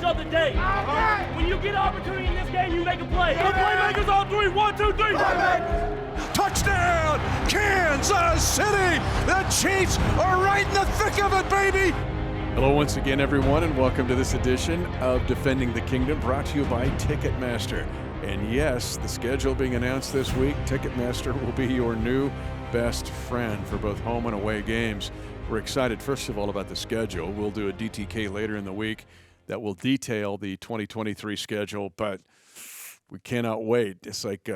of the day. When you get an opportunity in this game, you make a play. The playmakers on three. 1, 2, 3. Touchdown, Kansas City! The Chiefs are right in the thick of it, baby! Hello once again, everyone, and welcome to this edition of Defending the Kingdom, brought to you by Ticketmaster. And yes, the schedule being announced this week, Ticketmaster will be your new best friend for both home and away games. We're excited, first of all, about the schedule. We'll do a DTK later in the week that will detail the 2023 schedule, but we cannot wait. It's like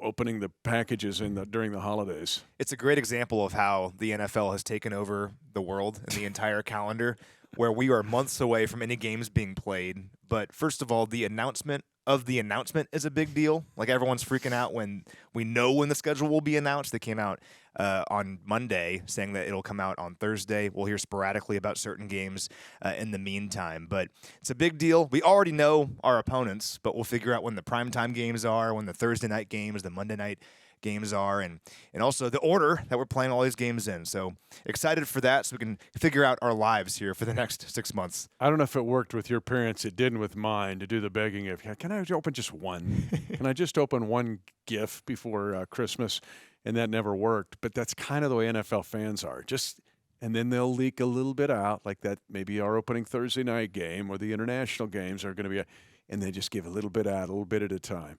opening the packages during the holidays. It's a great example of how the NFL has taken over the world and the entire calendar, where we are months away from any games being played. But first of all, the announcement of the announcement is a big deal. Like, everyone's freaking out when we know when the schedule will be announced. They came out on Monday saying that it'll come out on Thursday. We'll hear sporadically about certain games in the meantime. But it's a big deal. We already know our opponents, but we'll figure out when the primetime games are, when the Thursday night games, the Monday night games are, and also the order that we're playing all these games in. So excited for that, so we can figure out our lives here for the next 6 months. I don't know if it worked with your parents. It didn't with mine, to do the begging of, can I open just one? Can I just open one gift before Christmas? And that never worked. But that's kind of the way NFL fans are. And then they'll leak a little bit out, like that maybe our opening Thursday night game or the international games are going to be and they just give a little bit out, a little bit at a time,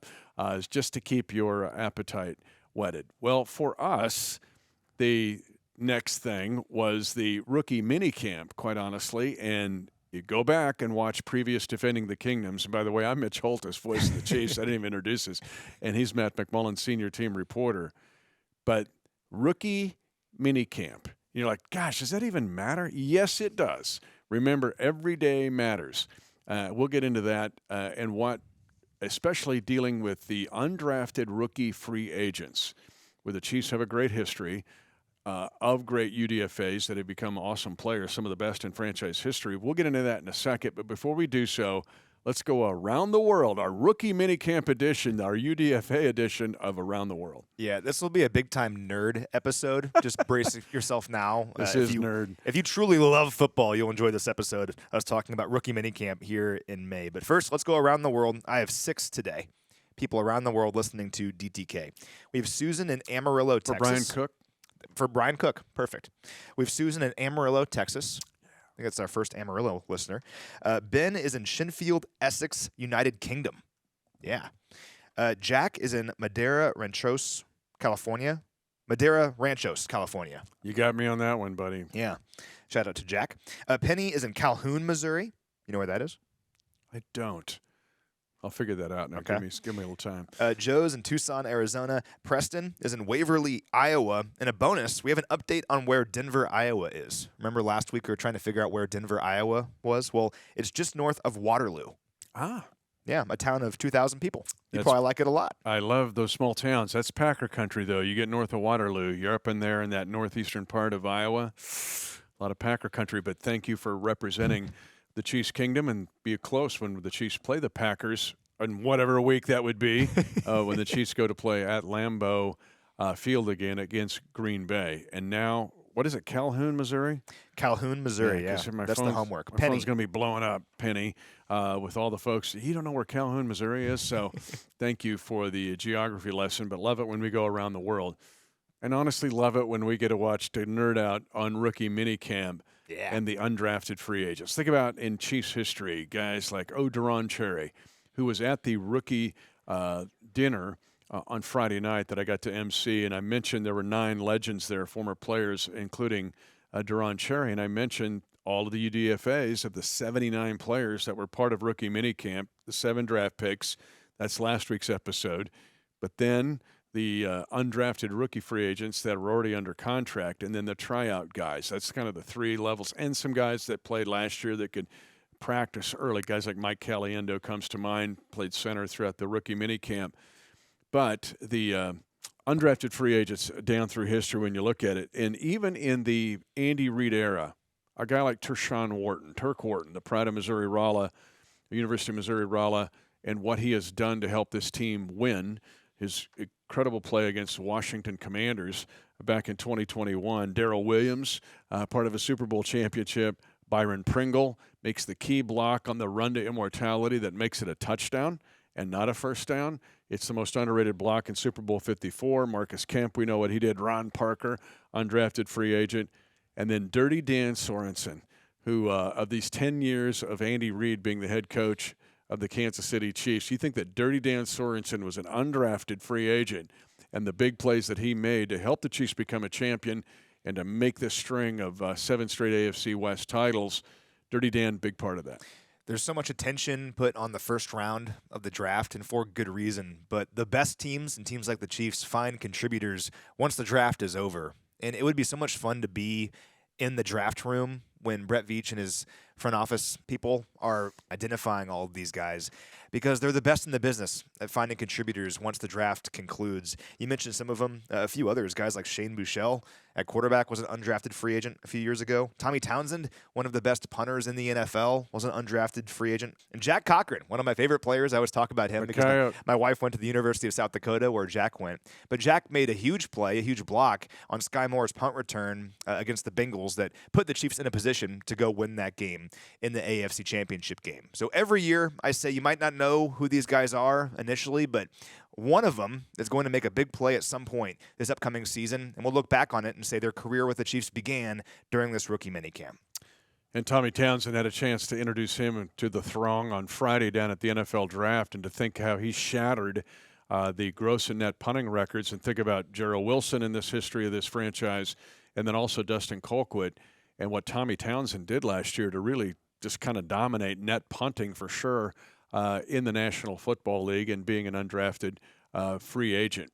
just to keep your appetite whetted. Well, for us, the next thing was the rookie minicamp, quite honestly, and you go back and watch previous Defending the Kingdoms. And by the way, I'm Mitch Holthus, voice of the Chiefs. I didn't even introduce this. And he's Matt McMullen, senior team reporter. But rookie minicamp, you're like, gosh, does that even matter? Yes, it does. Remember, every day matters. We'll get into that and what, especially dealing with the undrafted rookie free agents, where the Chiefs have a great history of great UDFAs that have become awesome players, some of the best in franchise history. We'll get into that in a second, but before we do so, let's go around the world, our rookie minicamp edition, our UDFA edition of Around the World. Yeah, this will be a big-time nerd episode. Just brace yourself now. This is nerd. If you truly love football, you'll enjoy this episode. I was talking about rookie minicamp here in May. But first, let's go around the world. I have 6 today. People around the world listening to DTK. We have Susan in Amarillo, Texas. For Brian Cook? For Brian Cook. Perfect. We have Susan in Amarillo, Texas. I think that's our first Amarillo listener. Ben is in Shinfield, Essex, United Kingdom. Yeah. Jack is in Madera Ranchos, California. You got me on that one, buddy. Yeah. Shout out to Jack. Penny is in Calhoun, Missouri. You know where that is? I don't. I'll figure that out now. Okay. Give me a little time. Joe's in Tucson, Arizona. Preston is in Waverly, Iowa. And a bonus, we have an update on where Denver, Iowa is. Remember last week we were trying to figure out where Denver, Iowa was? Well, it's just north of Waterloo. Ah. Yeah, a town of 2,000 people. You probably like it a lot. I love those small towns. That's Packer country, though. You get north of Waterloo. You're up in there in that northeastern part of Iowa. A lot of Packer country, but thank you for representing the Chiefs Kingdom, and be close when the Chiefs play the Packers in whatever week that would be when the Chiefs go to play at Lambeau Field again against Green Bay. And now, what is it, Calhoun, Missouri? Calhoun, Missouri, yeah. That's the homework. My phone's going to be blowing up, Penny, with all the folks. You don't know where Calhoun, Missouri is? So thank you for the geography lesson, but love it when we go around the world. And honestly love it when we get to nerd out on rookie minicamp and the undrafted free agents. Think about in Chiefs history, guys like Duron Cherry, who was at the rookie dinner on Friday night that I got to MC, and I mentioned there were 9 legends there, former players, including Duron Cherry, and I mentioned all of the UDFAs of the 79 players that were part of rookie minicamp, the 7 draft picks. That's last week's episode. But then the undrafted rookie free agents that were already under contract, and then the tryout guys. That's kind of the 3 levels, and some guys that played last year that could practice early. Guys like Mike Caliendo comes to mind, played center throughout the rookie minicamp. But the undrafted free agents down through history, when you look at it, and even in the Andy Reid era, a guy like Turk Wharton, the pride of Missouri Rolla, the University of Missouri Rolla, and what he has done to help this team win, his incredible play against the Washington Commanders back in 2021. Darrell Williams, part of a Super Bowl championship. Byron Pringle makes the key block on the run to immortality that makes it a touchdown and not a first down. It's the most underrated block in Super Bowl 54. Marcus Kemp, we know what he did. Ron Parker, undrafted free agent. And then Dirty Dan Sorensen, who of these 10 years of Andy Reid being the head coach of the Kansas City Chiefs, you think that Dirty Dan Sorensen was an undrafted free agent, and the big plays that he made to help the Chiefs become a champion and to make this string of 7 straight AFC West titles, Dirty Dan, big part of that. There's so much attention put on the first round of the draft, and for good reason. But the best teams and teams like the Chiefs find contributors once the draft is over. And it would be so much fun to be in the draft room when Brett Veach and his front office people are identifying all of these guys, because they're the best in the business at finding contributors once the draft concludes. You mentioned some of them, a few others, guys like Shane Buechele at quarterback was an undrafted free agent a few years ago. Tommy Townsend, one of the best punters in the NFL, was an undrafted free agent. And Jack Cochran, one of my favorite players. I always talk about him because my wife went to the University of South Dakota where Jack went. But Jack made a huge play, a huge block on Sky Moore's punt return against the Bengals that put the Chiefs in a position to go win that game in the AFC Championship game. So every year I say you might not know who these guys are initially, but one of them is going to make a big play at some point this upcoming season, and we'll look back on it and say their career with the Chiefs began during this rookie minicamp. And Tommy Townsend had a chance to introduce him to the throng on Friday down at the NFL Draft, and to think how he shattered the gross and net punting records, and think about Gerald Wilson in this history of this franchise, and then also Dustin Colquitt, and what Tommy Townsend did last year to really just kind of dominate net punting for sure in the National Football League and being an undrafted free agent.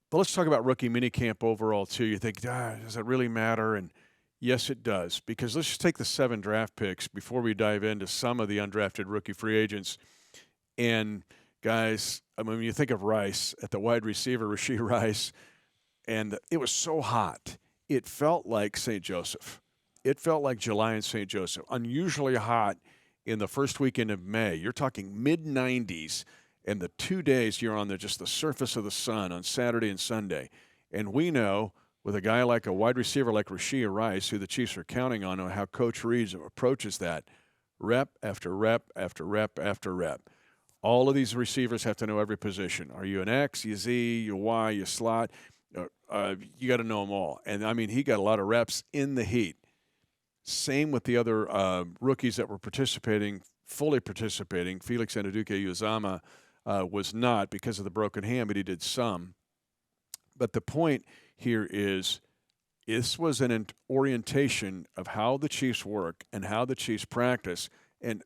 But let's talk about rookie minicamp overall, too. You think, does it really matter? And yes, it does, because let's just take the 7 draft picks before we dive into some of the undrafted rookie free agents. And, guys, I mean, when you think of Rice at the wide receiver, Rashee Rice, and it was so hot. It felt like St. Joseph. It felt like July in St. Joseph. Unusually hot in the first weekend of May. You're talking mid-90s, and the 2 days you're on just the surface of the sun on Saturday and Sunday. And we know with a guy like a wide receiver like Rashee Rice, who the Chiefs are counting on how Coach Reed approaches that, rep after rep after rep after rep. All of these receivers have to know every position. Are you an X, you Z, you Y, you slot? You got to know them all. And, I mean, he got a lot of reps in the heat. Same with the other rookies that were fully participating. Felix Anudike-Uzomah was not because of the broken hand, but he did some. But the point here is this was an orientation of how the Chiefs work and how the Chiefs practice. And,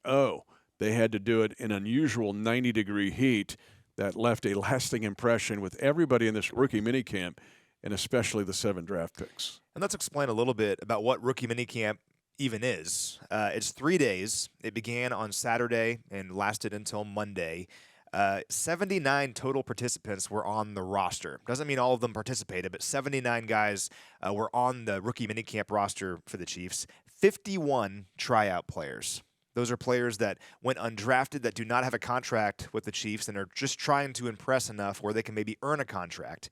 they had to do it in unusual 90-degree heat that left a lasting impression with everybody in this rookie minicamp, and especially the 7 draft picks. And let's explain a little bit about what rookie minicamp even is. It's 3 days. It began on Saturday and lasted until Monday. 79 total participants were on the roster. Doesn't mean all of them participated, but 79 guys were on the rookie minicamp roster for the Chiefs. 51 tryout players. Those are players that went undrafted, that do not have a contract with the Chiefs and are just trying to impress enough where they can maybe earn a contract.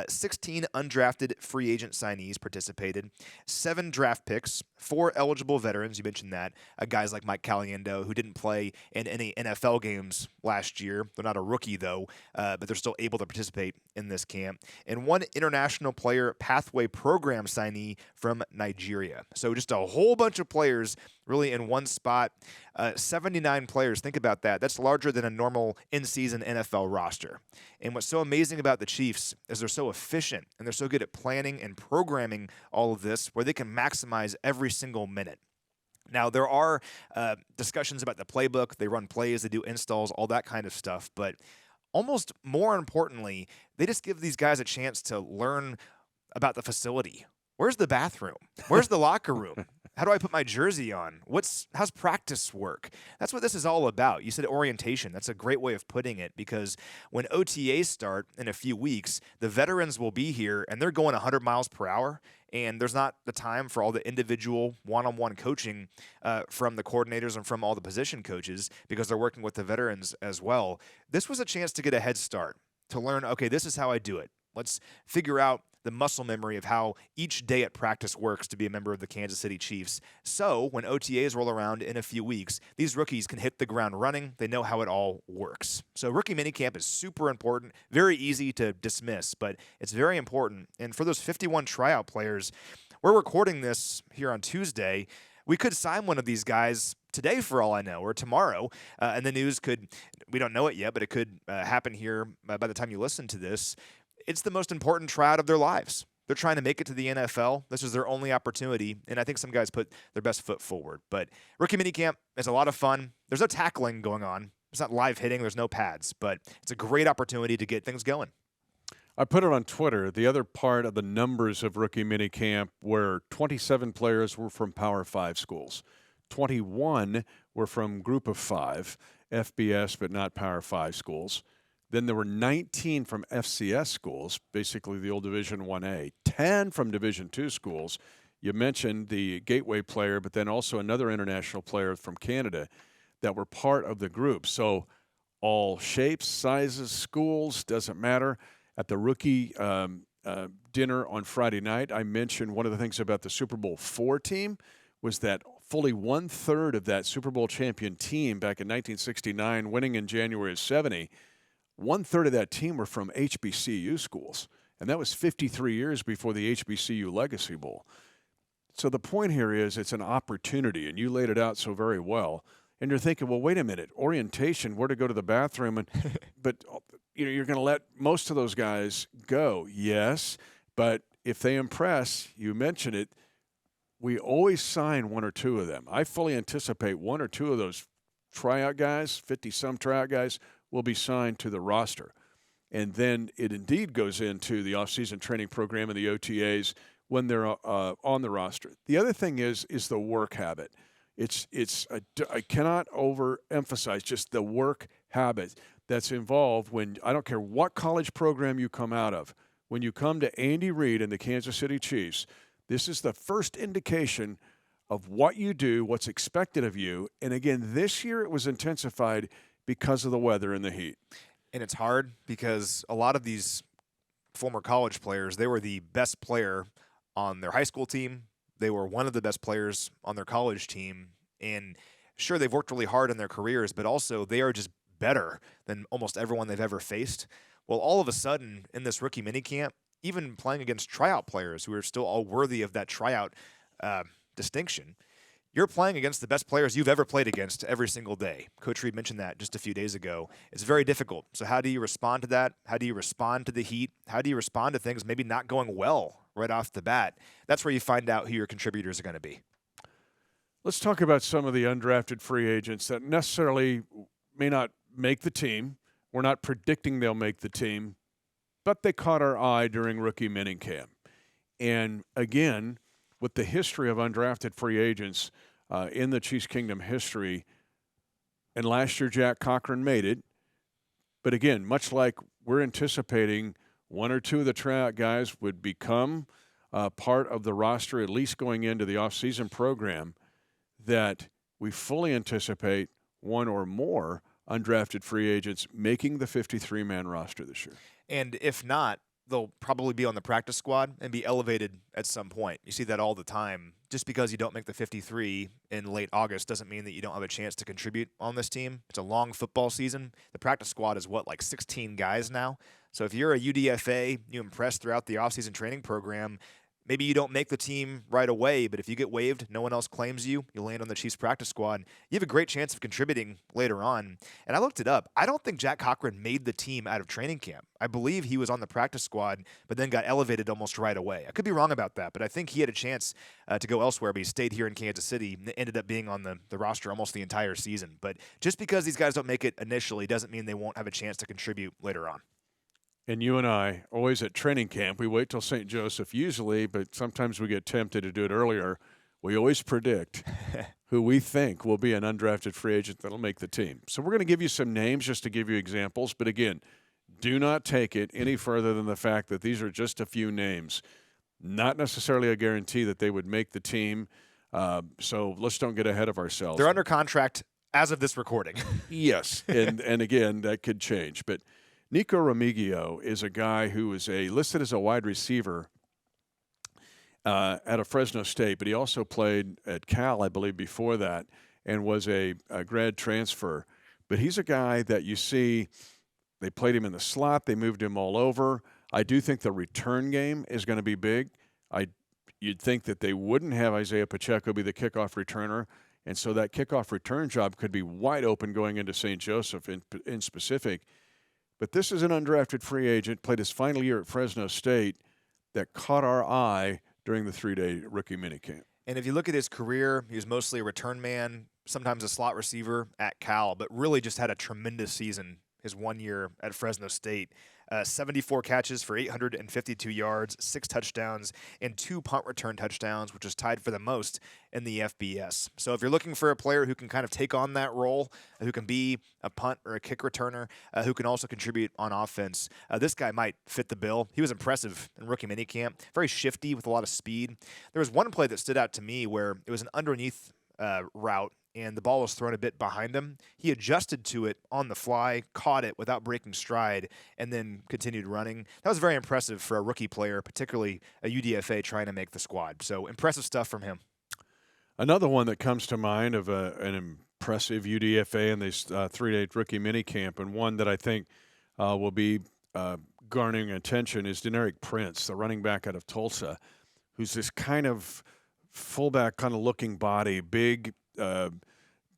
16 undrafted free agent signees participated, 7 draft picks, 4 eligible veterans, you mentioned that, guys like Mike Caliendo, who didn't play in any NFL games last year. They're not a rookie, though, but they're still able to participate in this camp. And 1 international player pathway program signee from Nigeria. So just a whole bunch of players really in one spot. 79 players, think about that. That's larger than a normal in-season NFL roster. And what's so amazing about the Chiefs is they're so efficient and they're so good at planning and programming all of this where they can maximize every single minute. Now, there are discussions about the playbook. They run plays, they do installs, all that kind of stuff. But almost more importantly, they just give these guys a chance to learn about the facility. Where's the bathroom? Where's the locker room? How do I put my jersey on? How's practice work? That's what this is all about. You said orientation. That's a great way of putting it, because when OTAs start in a few weeks, the veterans will be here and they're going 100 miles per hour, and there's not the time for all the individual one-on-one coaching from the coordinators and from all the position coaches, because they're working with the veterans as well. This was a chance to get a head start, to learn, okay, this is how I do it. Let's figure out the muscle memory of how each day at practice works to be a member of the Kansas City Chiefs. So when OTAs roll around in a few weeks, these rookies can hit the ground running. They know how it all works. So rookie minicamp is super important, very easy to dismiss, but it's very important. And for those 51 tryout players, we're recording this here on Tuesday. We could sign one of these guys today for all I know, or tomorrow, and the news could, we don't know it yet, but it could happen here by the time you listen to this. It's the most important tryout of their lives. They're trying to make it to the NFL. This is their only opportunity, and I think some guys put their best foot forward. But rookie minicamp is a lot of fun. There's no tackling going on. It's not live hitting. There's no pads, but it's a great opportunity to get things going. I put it on Twitter. The other part of the numbers of rookie minicamp were 27 players were from Power 5 schools. 21 were from Group of 5, FBS but not Power 5 schools. Then there were 19 from FCS schools, basically the old Division 1A, 10 from Division 2 schools. You mentioned the Gateway player, but then also another international player from Canada that were part of the group. So all shapes, sizes, schools, doesn't matter. At the rookie dinner on Friday night, I mentioned one of the things about the Super Bowl IV team was that fully 1/3 of that Super Bowl champion team back in 1969, winning in January of 70, 1/3 of that team were from HBCU schools. And that was 53 years before the HBCU Legacy Bowl. So the point here is it's an opportunity, and you laid it out so very well. And you're thinking, well, wait a minute, orientation, where to go to the bathroom, and but you're going to let most of those guys go. Yes, but if they impress, you mentioned it, we always sign one or two of them. I fully anticipate one or two of those tryout guys, 50-some tryout guys, will be signed to the roster. And then it indeed goes into the off-season training program and the OTAs when they're on the roster. The other thing is the work habit. I cannot overemphasize just the work habit that's involved when, I don't care what college program you come out of, when you come to Andy Reid and the Kansas City Chiefs, this is the first indication of what you do, what's expected of you. And again, this year it was intensified because of the weather and the heat. And it's hard because a lot of these former college players, they were the best player on their high school team. They were one of the best players on their college team. And sure, they've worked really hard in their careers, but also they are just better than almost everyone they've ever faced. Well, all of a sudden in this rookie minicamp, even playing against tryout players who are still all worthy of that tryout distinction, you're playing against the best players you've ever played against every single day. Coach Reid mentioned that just a few days ago. It's very difficult. So how do you respond to that? How do you respond to the heat? How do you respond to things maybe not going well right off the bat? That's where you find out who your contributors are going to be. Let's talk about some of the undrafted free agents that necessarily may not make the team. We're not predicting they'll make the team, but they caught our eye during rookie minicamp. And again, with the history of undrafted free agents in the Chiefs Kingdom history, and last year Jack Cochran made it, but again, much like we're anticipating one or two of the tryout guys would become part of the roster, at least going into the offseason program, that we fully anticipate one or more undrafted free agents making the 53-man roster this year. And if not, they'll probably be on the practice squad and be elevated at some point. You see that all the time. Just because you don't make the 53 in late August doesn't mean that you don't have a chance to contribute on this team. It's a long football season. The practice squad is, like 16 guys now? So if you're a UDFA, you impress throughout the offseason training program, maybe you don't make the team right away, but if you get waived, no one else claims you, you land on the Chiefs practice squad, you have a great chance of contributing later on. And I looked it up. I don't think Jack Cochran made the team out of training camp. I believe he was on the practice squad, but then got elevated almost right away. I could be wrong about that, but I think he had a chance to go elsewhere, but he stayed here in Kansas City and ended up being on the roster almost the entire season. But just because these guys don't make it initially doesn't mean they won't have a chance to contribute later on. And you and I, always at training camp, we wait till St. Joseph usually, but sometimes we get tempted to do it earlier. We always predict who we think will be an undrafted free agent that'll make the team. So we're going to give you some names just to give you examples. But again, do not take it any further than the fact that these are just a few names. Not necessarily a guarantee that they would make the team. So let's don't get ahead of ourselves. They're under contract as of this recording. Yes, and again, that could change. But Nico Remigio is a guy who is listed as a wide receiver out of Fresno State, but he also played at Cal, I believe, before that, and was a grad transfer. But he's a guy that you see, they played him in the slot, they moved him all over. I do think the return game is going to be big. You'd think that they wouldn't have Isaiah Pacheco be the kickoff returner, and so that kickoff return job could be wide open going into St. Joseph in specific. But this is an undrafted free agent, played his final year at Fresno State, that caught our eye during the 3-day rookie minicamp. And if you look at his career, he was mostly a return man, sometimes a slot receiver at Cal, but really just had a tremendous season his 1 year at Fresno State. 74 catches for 852 yards, 6 touchdowns, and 2 punt return touchdowns, which is tied for the most in the FBS. So if you're looking for a player who can kind of take on that role, who can be a punt or a kick returner, who can also contribute on offense, this guy might fit the bill. He was impressive in rookie minicamp, very shifty with a lot of speed. There was one play that stood out to me where it was an underneath route, and the ball was thrown a bit behind him. He adjusted to it on the fly, caught it without breaking stride, and then continued running. That was very impressive for a rookie player, particularly a UDFA trying to make the squad. So impressive stuff from him. Another one that comes to mind of an impressive UDFA in this 3-day rookie minicamp, and one that I think will be garnering attention, is Deneric Prince, the running back out of Tulsa, who's this kind of fullback kind of looking body, big,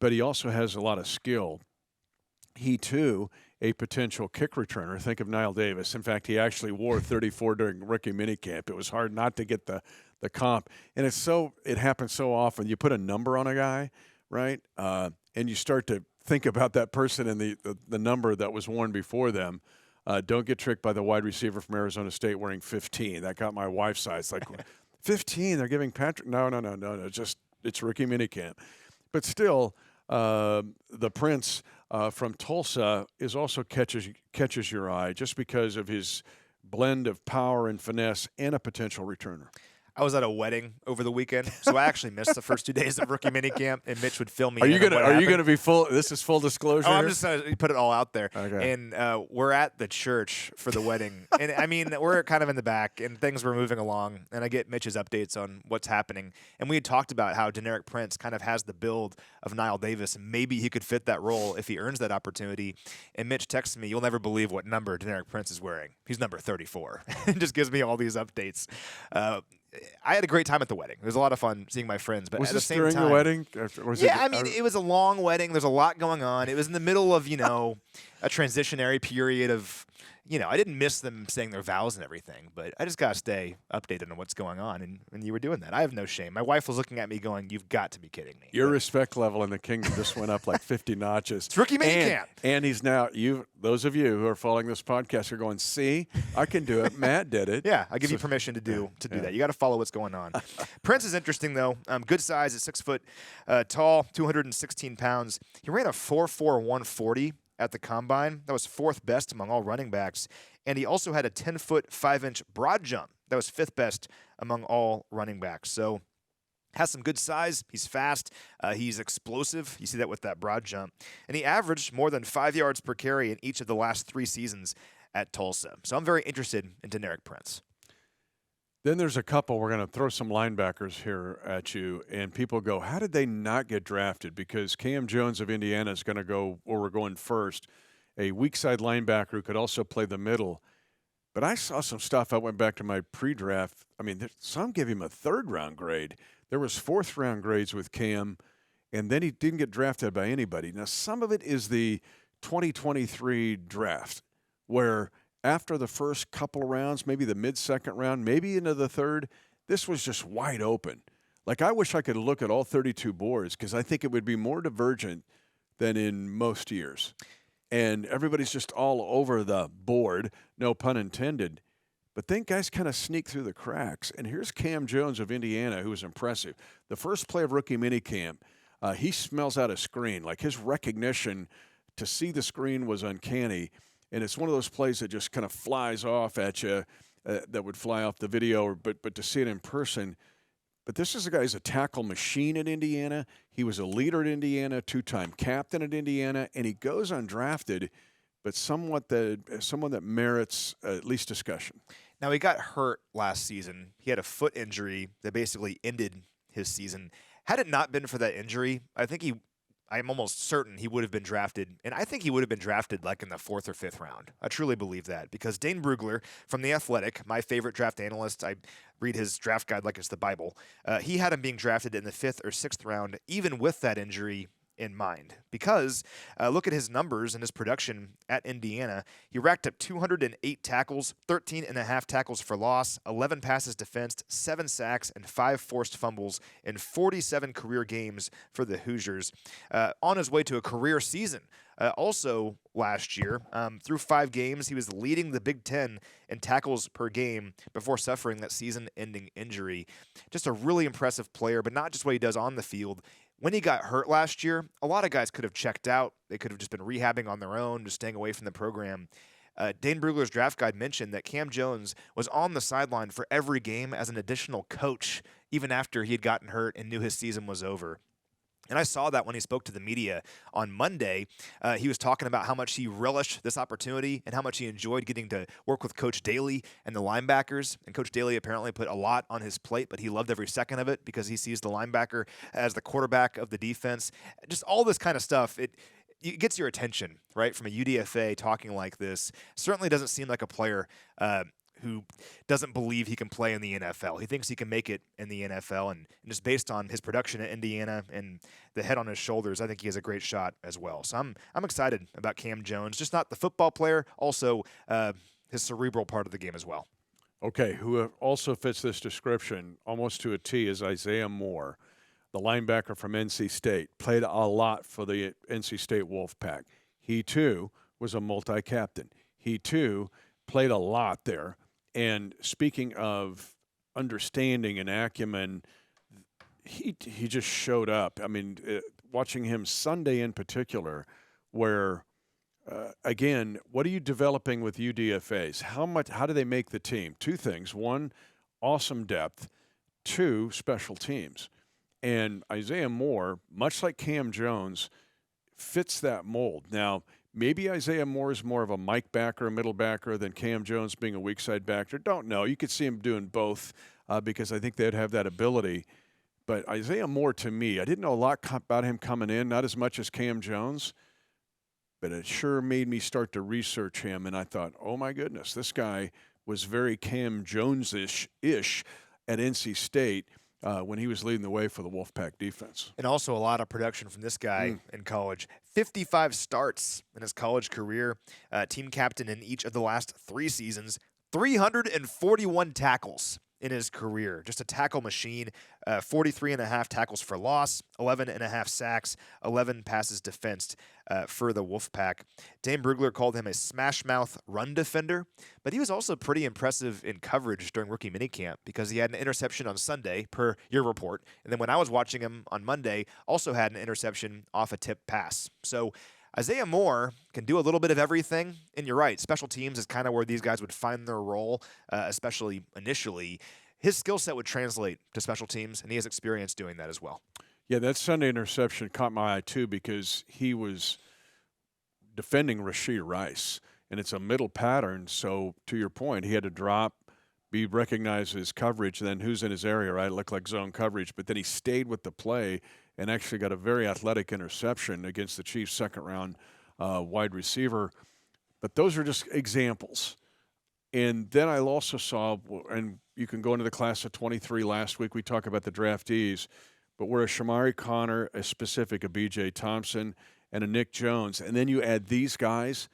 but he also has a lot of skill. He, too, a potential kick returner. Think of Niall Davis. In fact, he actually wore 34 during rookie minicamp. It was hard not to get the comp. And it happens so often. You put a number on a guy, right, and you start to think about that person and the number that was worn before them. Don't get tricked by the wide receiver from Arizona State wearing 15. That got my wife's eye. It's like, 15, they're giving Patrick. No. It's rookie minicamp. But still, the Prince from Tulsa is also catches your eye just because of his blend of power and finesse and a potential returner. I was at a wedding over the weekend, so I actually missed the first 2 days of rookie minicamp, and Mitch would fill me in. Are you gonna be full? This is full disclosure. Oh, I'm just gonna put it all out there. Okay. And we're at the church for the wedding, and I mean we're kind of in the back, and things were moving along, and I get Mitch's updates on what's happening, and we had talked about how Deneric Prince kind of has the build of Niall Davis, and maybe he could fit that role if he earns that opportunity. And Mitch texts me, "You'll never believe what number Deneric Prince is wearing. He's number 34." And just gives me all these updates. I had a great time at the wedding. It was a lot of fun seeing my friends. But was at this the same during time, the wedding? It was a long wedding. There's a lot going on. It was in the middle of, a transitionary period of, I didn't miss them saying their vows and everything, but I just got to stay updated on what's going on. And you were doing that. I have no shame. My wife was looking at me going, "You've got to be kidding me." Your respect level in the kingdom just went up like 50 notches. It's rookie minicamp. And he's now, those of you who are following this podcast are going, "See, I can do it. Matt did it." Yeah, I give you permission to do that. You got to follow what's going on. Prince is interesting, though. Good size at 6 foot tall, 216 pounds. He ran a 4.4 140 at the combine. That was 4th best among all running backs. And he also had a 10-foot 5-inch broad jump. That was 5th best among all running backs. So has some good size. He's fast. He's explosive. You see that with that broad jump. And he averaged more than 5 yards per carry in each of the last 3 seasons at Tulsa. So I'm very interested in Deneric Prince. Then there's a couple. We're going to throw some linebackers here at you, and people go, how did they not get drafted? Because Cam Jones of Indiana is going to go, or we're going first, a weak side linebacker who could also play the middle. But I saw some stuff. I went back to my pre-draft. I mean, some give him a 3rd-round grade. There was 4th-round grades with Cam, and then he didn't get drafted by anybody. Now, some of it is the 2023 draft, where after the first couple of rounds, maybe the mid-second round, maybe into the 3rd, this was just wide open. Like, I wish I could look at all 32 boards because I think it would be more divergent than in most years. And everybody's just all over the board, no pun intended. But then guys kind of sneak through the cracks. And here's Cam Jones of Indiana, who was impressive. The first play of rookie minicamp, he smells out a screen. Like, his recognition to see the screen was uncanny. And it's one of those plays that just kind of flies off at you, that would fly off the video, but to see it in person. But this is a guy who's a tackle machine at Indiana. He was a leader at Indiana, 2-time captain at Indiana, and he goes undrafted, but someone that merits at least discussion. Now, he got hurt last season. He had a foot injury that basically ended his season. Had it not been for that injury, I'm almost certain he would have been drafted, and I think he would have been drafted like in the 4th or 5th round. I truly believe that, because Dane Brugler from The Athletic, my favorite draft analyst, I read his draft guide like it's the Bible, he had him being drafted in the 5th or 6th round, even with that injury in mind. Because look at his numbers and his production at Indiana. He racked up 208 tackles, 13.5 tackles for loss, 11 passes defensed, 7 sacks, and 5 forced fumbles in 47 career games for the Hoosiers. On his way to a career season. Also last year, through 5 games, he was leading the Big Ten in tackles per game before suffering that season-ending injury. Just a really impressive player, but not just what he does on the field. When he got hurt last year, a lot of guys could have checked out. They could have just been rehabbing on their own, just staying away from the program. Dane Brugler's draft guide mentioned that Cam Jones was on the sideline for every game as an additional coach, even after he had gotten hurt and knew his season was over. And I saw that when he spoke to the media on Monday. He was talking about how much he relished this opportunity and how much he enjoyed getting to work with Coach Daly and the linebackers. And Coach Daly apparently put a lot on his plate, but he loved every second of it because he sees the linebacker as the quarterback of the defense. Just all this kind of stuff. It gets your attention, right, from a UDFA talking like this. Certainly doesn't seem like a player who doesn't believe he can play in the NFL. He thinks he can make it in the NFL, and just based on his production at Indiana and the head on his shoulders, I think he has a great shot as well. So I'm excited about Cam Jones, just not the football player, also his cerebral part of the game as well. Okay, who also fits this description almost to a T is Isaiah Moore, the linebacker from NC State. Played a lot for the NC State Wolfpack. He, too, was a multi-captain. He, too, played a lot there. And speaking of understanding and acumen, he just showed up. I mean, watching him Sunday in particular, where, again, what are you developing with UDFAs? How do they make the team? 2 things. 1, awesome depth. 2, special teams. And Isaiah Moore, much like Cam Jones, fits that mold. Now, maybe Isaiah Moore is more of a Mike backer, a middle backer, than Cam Jones being a weak side backer. Don't know. You could see him doing both because I think they'd have that ability. But Isaiah Moore, to me, I didn't know a lot about him coming in, not as much as Cam Jones, but it sure made me start to research him. And I thought, oh, my goodness, this guy was very Cam Jones-ish at NC State when he was leading the way for the Wolfpack defense. And also a lot of production from this guy in college. 55 starts in his college career, team captain in each of the last 3 seasons, 341 tackles in his career. Just a tackle machine, 43.5 tackles for loss, 11.5 sacks, 11 passes defensed for the Wolfpack. Dane Brugler called him a smash-mouth run defender, but he was also pretty impressive in coverage during rookie minicamp because he had an interception on Sunday, per your report, and then when I was watching him on Monday, also had an interception off a tip pass. So Isaiah Moore can do a little bit of everything, and you're right, special teams is kind of where these guys would find their role, especially initially. His skill set would translate to special teams, and he has experience doing that as well. Yeah, that Sunday interception caught my eye, too, because he was defending Rashee Rice, and it's a middle pattern, so to your point, he had to drop, be recognized as coverage, then who's in his area, right? It looked like zone coverage, but then he stayed with the play and actually got a very athletic interception against the Chiefs' second-round wide receiver. But those are just examples. And then I also saw, and you can go into the class of 23 last week, we talked about the draftees, but we're a Shamari Connor, a specific, a B.J. Thompson, and a Nick Jones. And then you add these guys,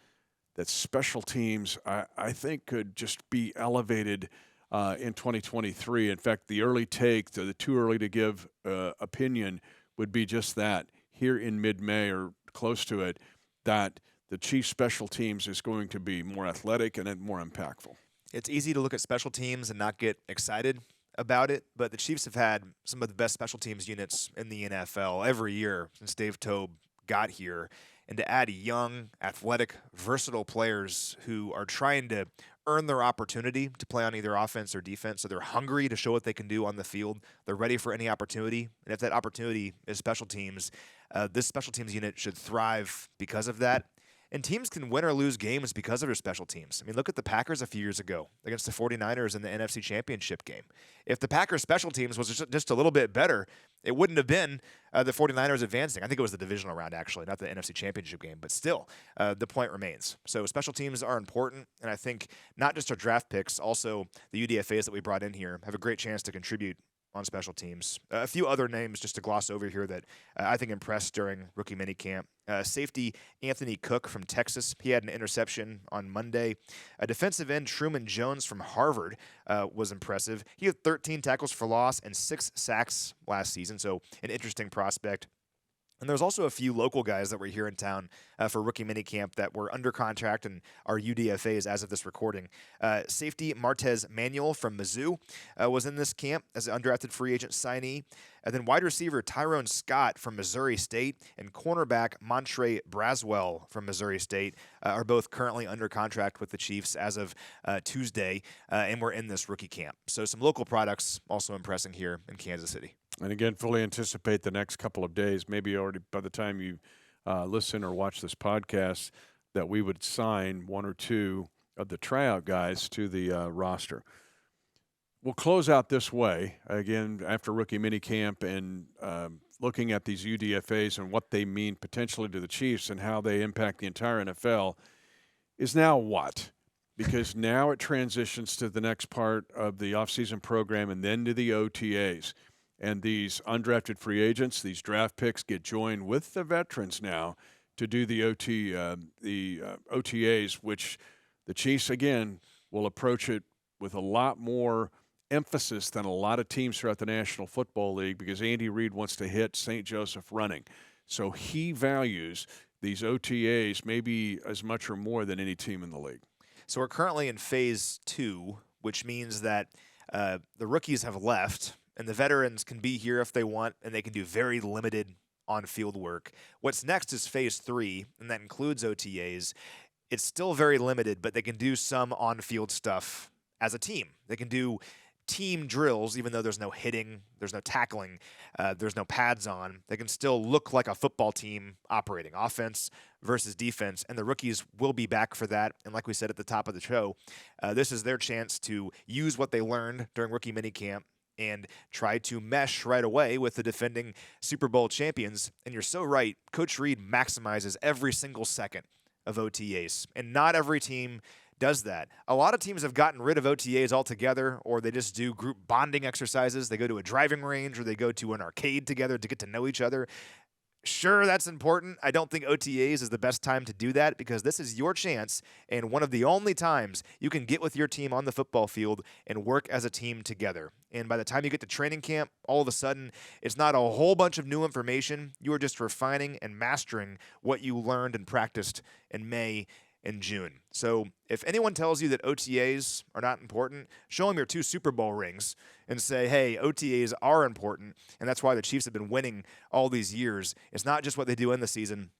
that special teams, I think, could just be elevated in 2023. In fact, the early take, the too early to give opinion, would be just that. Here in mid-May or close to it, that the Chiefs' special teams is going to be more athletic and more impactful. It's easy to look at special teams and not get excited about it, but the Chiefs have had some of the best special teams units in the NFL every year since Dave Toub got here. And to add young, athletic, versatile players who are trying to earn their opportunity to play on either offense or defense, so they're hungry to show what they can do on the field. They're ready for any opportunity. And if that opportunity is special teams, this special teams unit should thrive because of that. And teams can win or lose games because of their special teams. I mean, look at the Packers a few years ago against the 49ers in the NFC Championship game. If the Packers' special teams was just a little bit better, it wouldn't have been the 49ers advancing. I think it was the divisional round, actually, not the NFC Championship game. But still, the point remains. So special teams are important, and I think not just our draft picks, also the UDFAs that we brought in here have a great chance to contribute on special teams. A few other names just to gloss over here that I think impressed during rookie minicamp. Safety Anthony Cook from Texas. He had an interception on Monday. Defensive end Truman Jones from Harvard was impressive. He had 13 tackles for loss and 6 sacks last season, so an interesting prospect. And there's also a few local guys that were here in town for rookie minicamp that were under contract and are UDFAs as of this recording. Safety Martez Manuel from Mizzou was in this camp as an undrafted free agent signee. And then wide receiver Tyrone Scott from Missouri State and cornerback Montre Braswell from Missouri State are both currently under contract with the Chiefs as of Tuesday, and we're in this rookie camp. So some local products also impressing here in Kansas City. And again, fully anticipate the next couple of days, maybe already by the time you listen or watch this podcast, that we would sign 1 or 2 of the tryout guys to the roster. We'll close out this way, again, after rookie minicamp and looking at these UDFAs and what they mean potentially to the Chiefs and how they impact the entire NFL, is now what? Because now it transitions to the next part of the offseason program and then to the OTAs. And these undrafted free agents, these draft picks, get joined with the veterans now to do the OTAs, which the Chiefs, again, will approach it with a lot more emphasis than a lot of teams throughout the National Football League, because Andy Reid wants to hit St. Joseph running. So he values these OTAs maybe as much or more than any team in the league. So we're currently in phase 2, which means that the rookies have left, and the veterans can be here if they want, and they can do very limited on-field work. What's next is phase 3, and that includes OTAs. It's still very limited, but they can do some on-field stuff as a team. They can do team drills, even though there's no hitting, there's no tackling, there's no pads on. They can still look like a football team operating, offense versus defense, and the rookies will be back for that. And like we said at the top of the show, this is their chance to use what they learned during rookie minicamp and try to mesh right away with the defending Super Bowl champions. And you're so right, Coach Reid maximizes every single second of OTAs, and not every team does that. A lot of teams have gotten rid of OTAs altogether, or they just do group bonding exercises. They go to a driving range or they go to an arcade together to get to know each other. Sure, that's important. I don't think OTAs is the best time to do that, because this is your chance and one of the only times you can get with your team on the football field and work as a team together. And by the time you get to training camp, all of a sudden, it's not a whole bunch of new information. You are just refining and mastering what you learned and practiced in May and June. So if anyone tells you that OTAs are not important, show them your 2 Super Bowl rings and say, hey, OTAs are important, and that's why the Chiefs have been winning all these years. It's not just what they do in the season,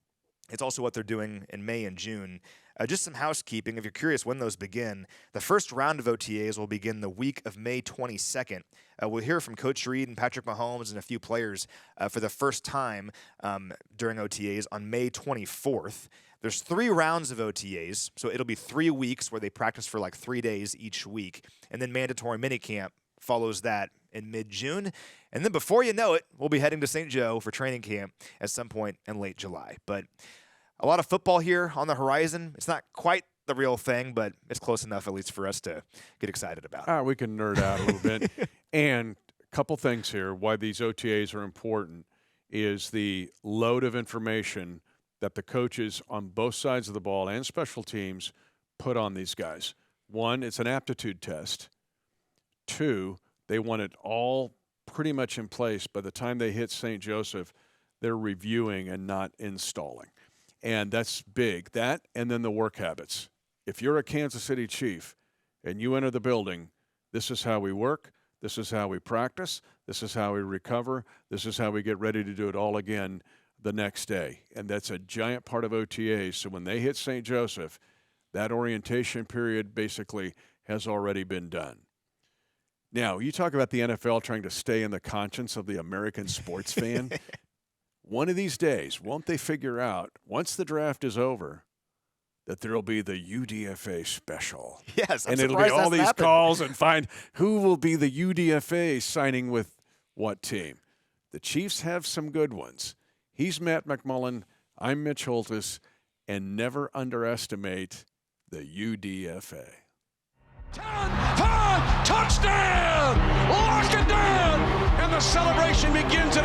it's also what they're doing in May and June. Just some housekeeping, if you're curious when those begin. The first round of OTAs will begin the week of May 22nd. We'll hear from Coach Reid and Patrick Mahomes and a few players for the first time during OTAs on May 24th. There's 3 rounds of OTAs, so it'll be 3 weeks where they practice for like 3 days each week. And then mandatory minicamp follows that in mid-June. And then before you know it, we'll be heading to St. Joe for training camp at some point in late July. But a lot of football here on the horizon. It's not quite the real thing, but it's close enough at least for us to get excited about. We can nerd out a little bit. And a couple things here, why these OTAs are important is the load of information that the coaches on both sides of the ball and special teams put on these guys. 1, it's an aptitude test. 2, they want it all pretty much in place. By the time they hit St. Joseph, they're reviewing and not installing. And that's big. That and then the work habits. If you're a Kansas City Chief and you enter the building, this is how we work, this is how we practice, this is how we recover, this is how we get ready to do it all again the next day. And that's a giant part of OTAs. So when they hit St. Joseph, that orientation period basically has already been done. Now, you talk about the NFL trying to stay in the conscience of the American sports fan. One of these days, won't they figure out, once the draft is over, that there will be the UDFA special. Yes, I'm and it'll be surprised all that's these happened. calls and find Yes, I'm and it'll be surprised all that's these happened. calls and find who will be the UDFA signing with what team. The Chiefs have some good ones. He's Matt McMullen. I'm Mitch Holthus, and never underestimate the UDFA. 10, 5, touchdown! Lock it down! And the celebration begins at